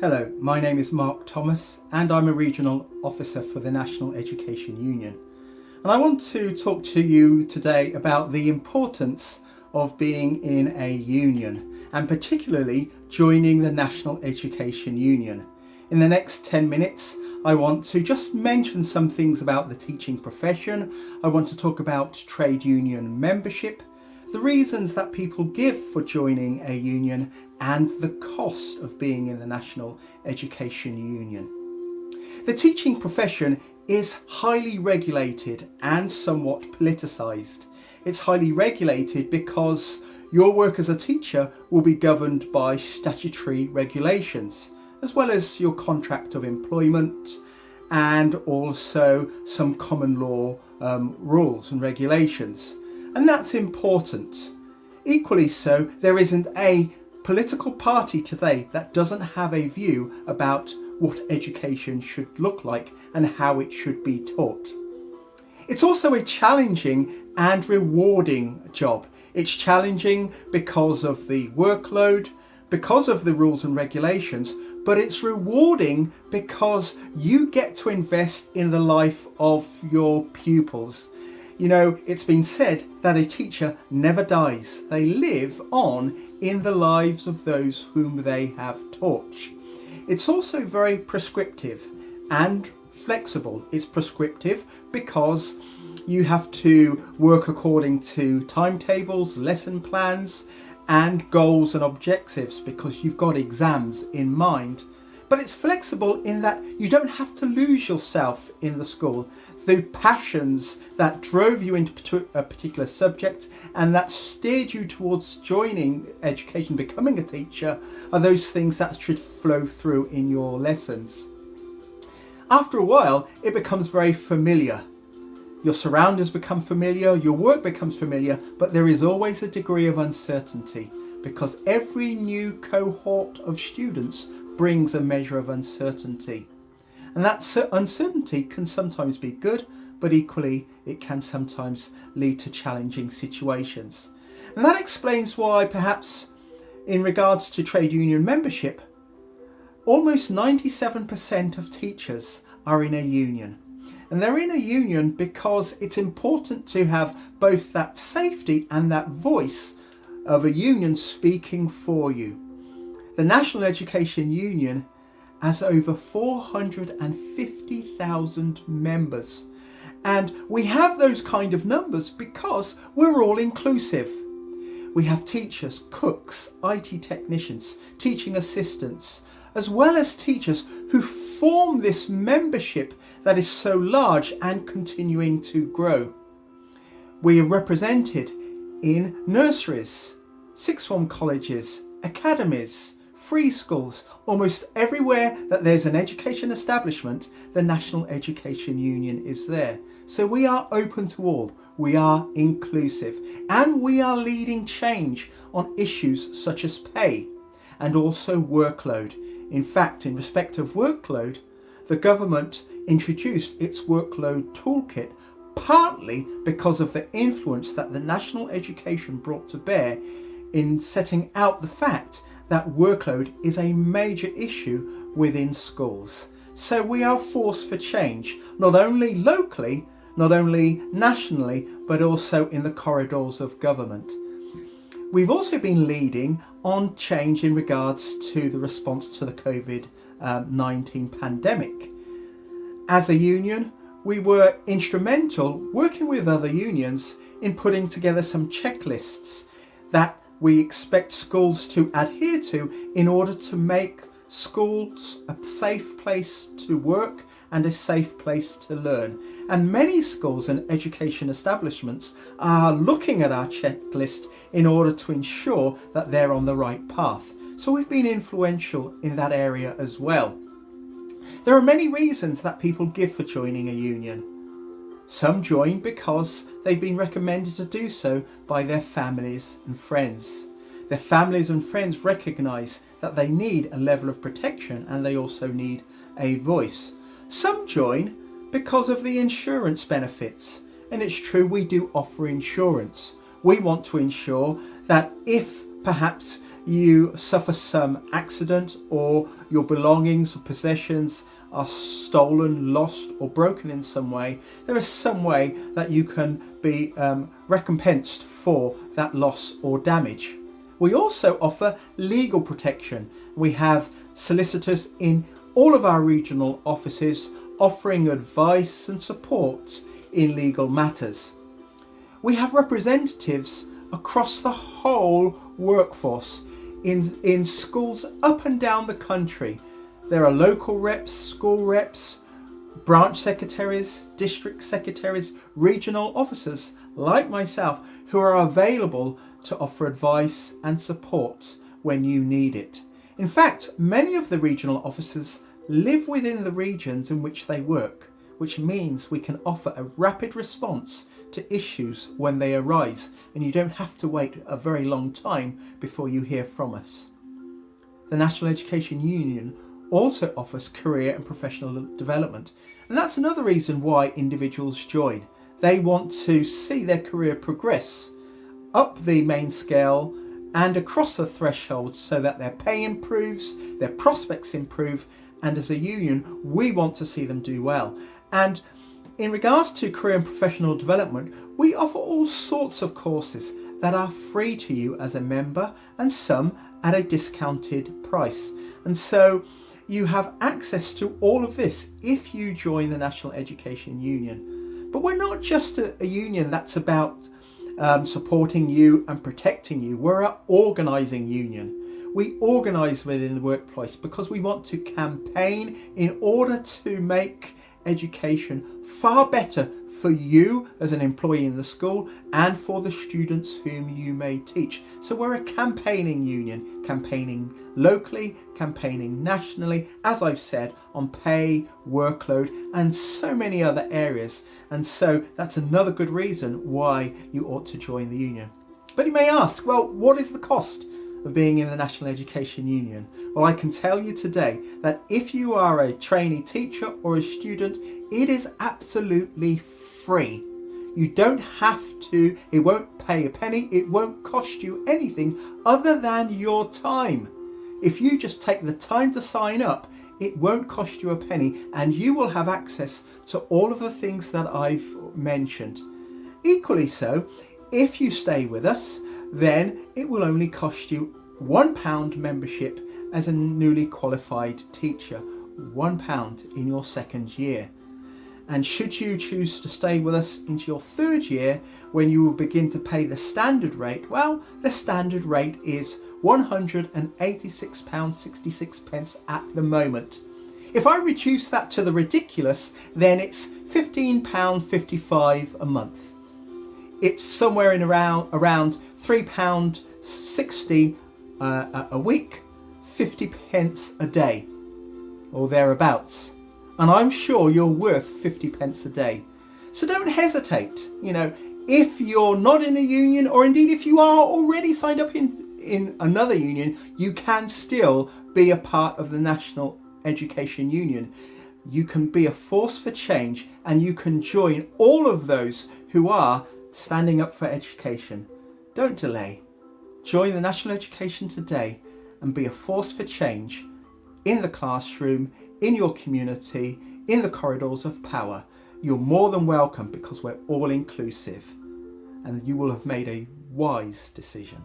Hello, my name is Mark Thomas and I'm a Regional Officer for the National Education Union. And I want to talk to you today about the importance of being in a union and particularly joining the National Education Union. In the next 10 minutes, I want to just mention some things about the teaching profession. I want to talk about trade union membership, the reasons that people give for joining a union, and the cost of being in the National Education Union. The teaching profession is highly regulated and somewhat politicised. It's highly regulated because your work as a teacher will be governed by statutory regulations, as well as your contract of employment and also some common law rules and regulations. And that's important. Equally so, there isn't a political party today that doesn't have a view about what education should look like and how it should be taught. It's also a challenging and rewarding job. It's challenging because of the workload, because of the rules and regulations, but it's rewarding because you get to invest in the life of your pupils. You know, it's been said that a teacher never dies. They live on in the lives of those whom they have taught. It's also very prescriptive and flexible. It's prescriptive because you have to work according to timetables, lesson plans, and goals and objectives because you've got exams in mind. But it's flexible in that you don't have to lose yourself in the school. The passions that drove you into a particular subject and that steered you towards joining education, becoming a teacher, are those things that should flow through in your lessons. After a while, it becomes very familiar. Your surroundings become familiar, your work becomes familiar, but there is always a degree of uncertainty because every new cohort of students brings a measure of uncertainty. And that uncertainty can sometimes be good, but equally it can sometimes lead to challenging situations. And that explains why perhaps in regards to trade union membership, almost 97% of teachers are in a union. And they're in a union because it's important to have both that safety and that voice of a union speaking for you. The National Education Union has over 450,000 members. And we have those kind of numbers because we're all inclusive. We have teachers, cooks, IT technicians, teaching assistants, as well as teachers who form this membership that is so large and continuing to grow. We are represented in nurseries, sixth form colleges, academies, free schools, almost everywhere that there's an education establishment, the National Education Union is there. So we are open to all, we are inclusive, and we are leading change on issues such as pay and also workload. In fact, in respect of workload, the government introduced its workload toolkit partly because of the influence that the national education brought to bear in setting out the fact that workload is a major issue within schools. So we are a force for change, not only locally, not only nationally, but also in the corridors of government. We've also been leading on change in regards to the response to the COVID-19 pandemic. As a union, we were instrumental working with other unions in putting together some checklists that we expect schools to adhere to in order to make schools a safe place to work and a safe place to learn. And many schools and education establishments are looking at our checklist in order to ensure that they're on the right path. So we've been influential in that area as well. There are many reasons that people give for joining a union. Some join because they've been recommended to do so by their families and friends. Their families and friends recognise that they need a level of protection and they also need a voice. Some join because of the insurance benefits. And it's true, we do offer insurance. We want to ensure that if perhaps you suffer some accident, or your belongings or possessions are stolen, lost or broken in some way, there is some way that you can be recompensed for that loss or damage. We also offer legal protection. We have solicitors in all of our regional offices offering advice and support in legal matters. We have representatives across the whole workforce in schools up and down the country. There are local reps, school reps, branch secretaries, district secretaries, regional officers like myself who are available to offer advice and support when you need it. In fact, many of the regional officers live within the regions in which they work, which means we can offer a rapid response to issues when they arise, and you don't have to wait a very long time before you hear from us. The National Education Union also offers career and professional development, and that's another reason why individuals join. They want to see their career progress up the main scale and across the threshold so that their pay improves, their prospects improve, and as a union we want to see them do well. And in regards to career and professional development, we offer all sorts of courses that are free to you as a member, and some at a discounted price. And so you have access to all of this if you join the National Education Union. But we're not just a union that's about supporting you and protecting you. We're an organising union. We organise within the workplace because we want to campaign in order to make education far better for you as an employee in the school and for the students whom you may teach. So we're a campaigning union, campaigning locally, campaigning nationally, as I've said, on pay, workload and so many other areas. And so that's another good reason why you ought to join the union. But you may ask, well, what is the cost of being in the National Education Union? Well, I can tell you today that if you are a trainee teacher or a student, it is absolutely free. You don't have to, it won't pay a penny, it won't cost you anything other than your time. If you just take the time to sign up, it won't cost you a penny and you will have access to all of the things that I've mentioned. Equally so, if you stay with us, then it will only cost you £1 membership as a newly qualified teacher, £1 in your second year. And should you choose to stay with us into your third year, when you will begin to pay the standard rate, well, the standard rate is £186.66 at the moment. If I reduce that to the ridiculous, then it's £15.55 a month. It's somewhere in around £3.60 a week, 50 pence a day or thereabouts. And I'm sure you're worth 50 pence a day. So don't hesitate. You know, if you're not in a union, or indeed if you are already signed up in another union, you can still be a part of the National Education Union. You can be a force for change and you can join all of those who are standing up for education. Don't delay. Join the National Education today and be a force for change in the classroom, in your community, in the corridors of power. You're more than welcome because we're all inclusive and you will have made a wise decision.